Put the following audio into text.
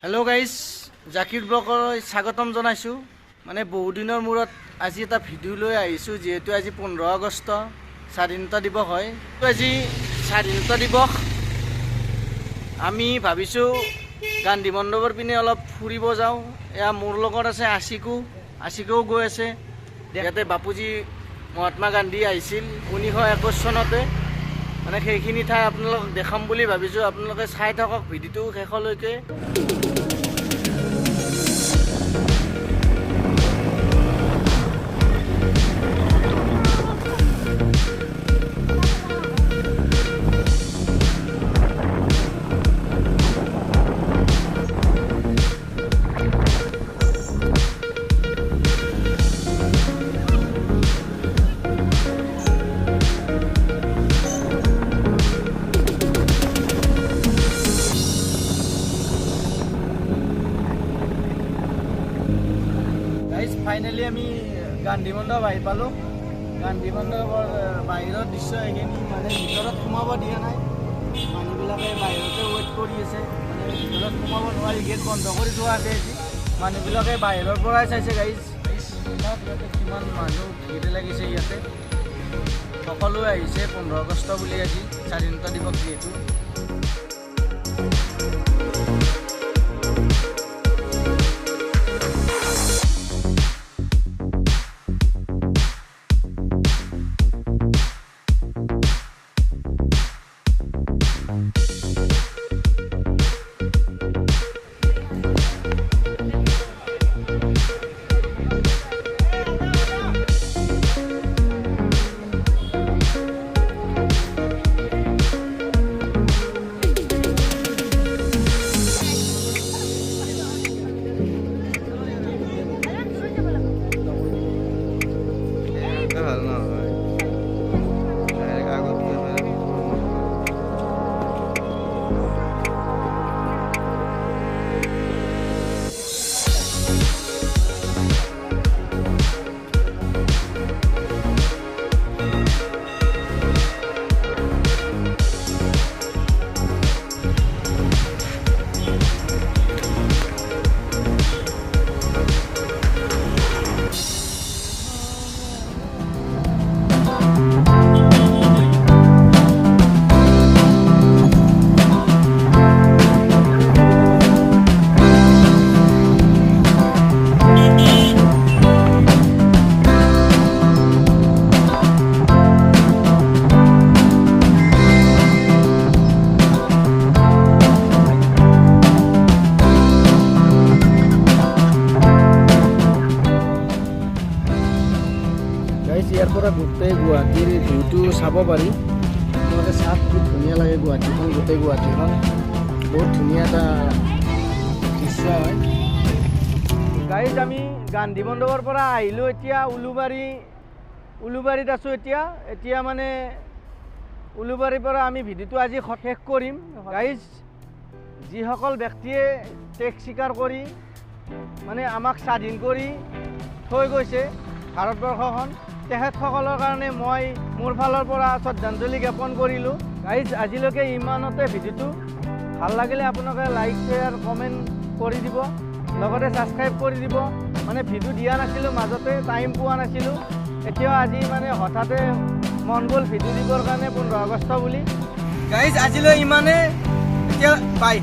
Hello' guys, Zakir ব্লগৰ স্বাগতম জনাইছোঁ। মানে বহুদিনৰ মূৰত আজি এটা ভিডিঅ' লৈ আহিছোঁ, যিহেতু আজি 15 আগষ্ট স্বাধীনতা দিৱস হয়। আজি স্বাধীনতা দিৱস আমি ভাবিছোঁ গান্ধী মণ্ডপৰ পিনে অলপ ফুৰিব যাওঁ। এয়া মোৰ লগত আছে আশিকেও গৈ আছে। ইয়াতে বাপুজী মহাত্মা গান্ধী আহিছিল 1921 চনতে। মানে সেইখিনি ঠাই আপোনালোকক দেখাম বুলি ভাবিছোঁ। আপোনালোকে চাই থাকক ভিডিঅ'টো শেষলৈকে। ফাইনেলি আমি গান্ধী মণ্ডপ আহি পালোঁ। গান্ধী মণ্ডপৰ বাহিৰৰ দৃশ্য এইখিনি, মানে ভিতৰত সোমাব দিয়া নাই। মানুহবিলাকে বাহিৰতে ৱেইট কৰি আছে, মানে ভিতৰত সোমাব নোৱাৰি, গেট বন্ধ কৰি থোৱা আছে। মানুহবিলাকে বাহিৰৰ পৰাই চাইছে। গাইজ ইয়াতে কিমান মানুহ ভিৰ লাগিছে। ইয়াতে সকলোৱে আহিছে 15 আগষ্ট বুলি, আজি স্বাধীনতা দিৱস যিহেতু। ইয়াৰ পৰা গোটেই গুৱাহাটীৰ ভিউটো চাব পাৰি। আপোনালোকে চাওক, খুব ধুনীয়া লাগে গুৱাহাটীখন। গোটেই গুৱাহাটীখন বহুত ধুনীয়া এটা দৃশ্য হয়। গাইজ, আমি গান্ধী মণ্ডপৰ পৰা আহিলোঁ। এতিয়া উলুবাৰীত আছোঁ। এতিয়া মানে উলুবাৰীৰ পৰা আমি ভিডিঅ'টো আজি শেষ কৰিম। গাইজ, যিসকল ব্যক্তিয়ে ত্যাগ স্বীকাৰ কৰি মানে আমাক স্বাধীন কৰি থৈ গৈছে ভাৰতবৰ্ষখন, তেখেতসকলৰ কাৰণে মই মোৰ ফালৰ পৰা শ্ৰদ্ধাঞ্জলি জ্ঞাপন কৰিলোঁ। গাইজ, আজিলৈকে ইমানতে ভিডিঅ'টো ভাল লাগিলে আপোনালোকে লাইক, শ্বেয়াৰ, কমেণ্ট কৰি দিব, লগতে ছাবস্ক্ৰাইব কৰি দিব। মানে ভিডিঅ' দিয়া নাছিলোঁ, মাজতে টাইম পোৱা নাছিলোঁ। এতিয়াও আজি মানে হঠাতে মন গ'ল ভিডিঅ' দিবৰ কাৰণে 15 আগষ্ট বুলি। গাইজ, আজিলৈ ইমানে। এতিয়া বাই।